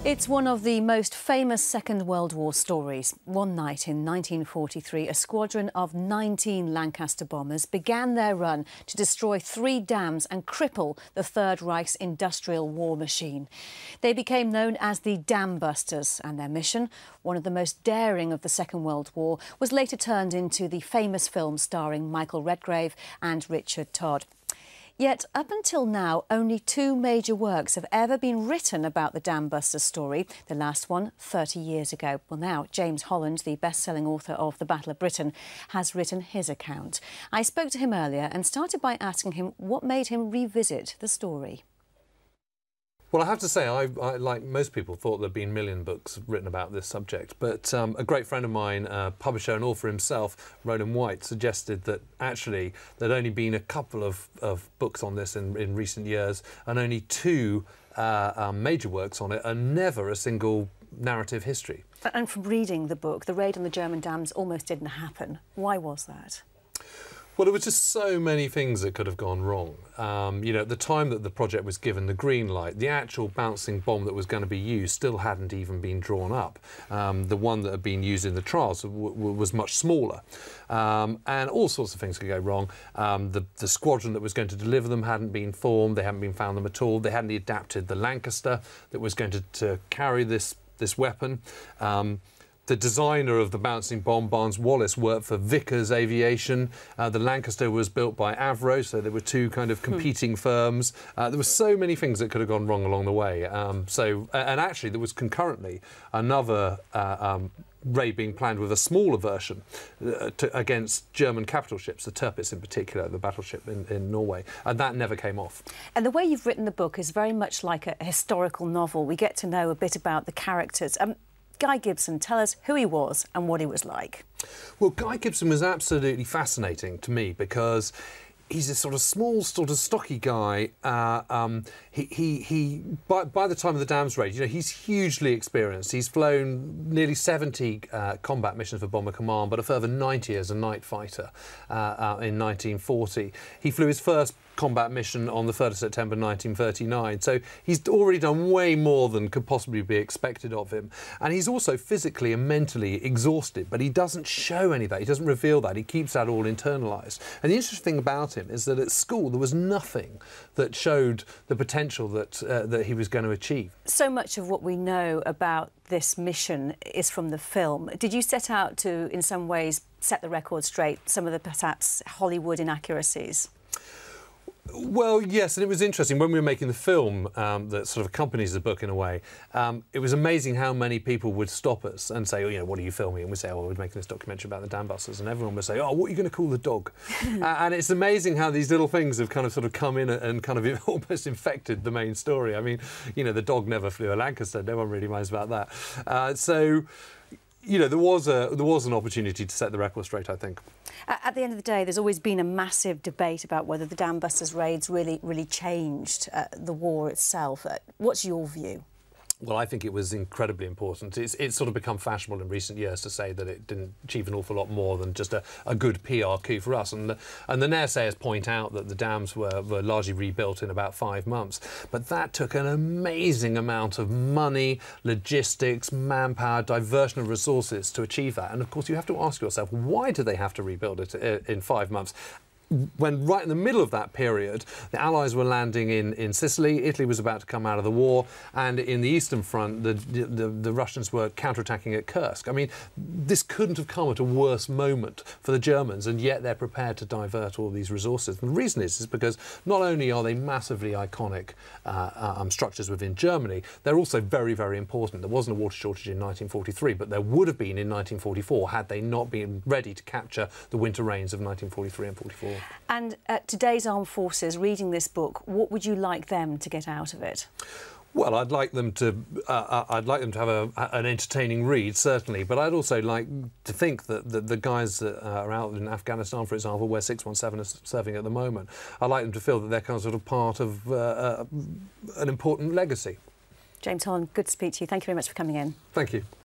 It's one of the most famous Second World War stories. One night in 1943, a squadron of 19 Lancaster bombers began their run to destroy 3 dams and cripple the Third Reich's industrial war machine. They became known as the Dambusters, and their mission, one of the most daring of the Second World War, was later turned into the famous film starring Michael Redgrave and Richard Todd. Yet, up until now, only 2 major works have ever been written about the Dambusters story, the last one 30 years ago. Well, now, James Holland, the best-selling author of The Battle of Britain, has written his account. I spoke to him earlier and started by asking him what made him revisit the story. Well, I have to say, I like most people, thought there'd been a million books written about this subject. But a great friend of mine, publisher and author himself, Roland White, suggested that actually there'd only been a couple of books on this in recent years, and only 2 major works on it, and never a single narrative history. And from reading the book, the raid on the German dams almost didn't happen. Why was that? Well, there were just so many things that could have gone wrong. You know, at the time that the project was given the green light, the actual bouncing bomb that was going to be used still hadn't even been drawn up. The one that had been used in the trials was much smaller. And all sorts of things could go wrong. The squadron that was going to deliver them hadn't been formed. They hadn't been found them at all. They hadn't adapted the Lancaster that was going to carry this weapon. The designer of the bouncing bomb, Barnes Wallis, worked for Vickers Aviation. The Lancaster was built by Avro, so there were 2 kind of competing firms. There were so many things that could have gone wrong along the way. And actually, there was concurrently another raid being planned with a smaller version against German capital ships, the Tirpitz in particular, the battleship in Norway, and that never came off. And the way you've written the book is very much like a historical novel. We get to know a bit about the characters. Guy Gibson, tell us who he was and what he was like. Well, Guy Gibson was absolutely fascinating to me because he's a sort of small, sort of stocky guy. By the time of the Dams raid, you know, he's hugely experienced. He's flown nearly 70 combat missions for Bomber Command, but a further 90 as a night fighter in 1940. He flew his first combat mission on the 3rd of September 1939. So he's already done way more than could possibly be expected of him. And he's also physically and mentally exhausted, but he doesn't show any of that. He doesn't reveal that. He keeps that all internalised. And the interesting thing about him is that at school there was nothing that showed the potential that he was going to achieve. So much of what we know about this mission is from the film. Did you set out to, in some ways, set the record straight, some of the perhaps Hollywood inaccuracies? Well, yes, and it was interesting when we were making the film that sort of accompanies the book in a way. It was amazing how many people would stop us and say, "Oh, you know, what are you filming?" And we'd say, "Oh, we're making this documentary about the Dambusters," and everyone would say, "Oh, what are you going to call the dog?" And it's amazing how these little things have kind of sort of come in and kind of almost infected the main story. I mean, you know, the dog never flew a Lancaster. No one really minds about that. So, you know, there was an opportunity to set the record straight, I think. At the end of the day, there's always been a massive debate about whether the Dambusters raids really changed the war itself. What's your view? Well, I think it was incredibly important. It's sort of become fashionable in recent years to say that it didn't achieve an awful lot more than just a good PR coup for us. And the naysayers point out that the dams were largely rebuilt in about 5 months. But that took an amazing amount of money, logistics, manpower, diversion of resources to achieve that. And of course, you have to ask yourself, why do they have to rebuild it in 5 months? When right in the middle of that period, the Allies were landing in Sicily, Italy was about to come out of the war, and in the Eastern Front, the Russians were counterattacking at Kursk. I mean, this couldn't have come at a worse moment for the Germans, and yet they're prepared to divert all these resources. And the reason is because not only are they massively iconic structures within Germany, they're also very, very important. There wasn't a water shortage in 1943, but there would have been in 1944 had they not been ready to capture the winter rains of 1943 and 44. And today's armed forces, reading this book, what would you like them to get out of it? Well, I'd like them to have an entertaining read, certainly, but I'd also like to think that the guys that are out in Afghanistan, for example, where 617 is serving at the moment, I'd like them to feel that they're kind of sort of part of an important legacy. James Holland, good to speak to you. Thank you very much for coming in. Thank you.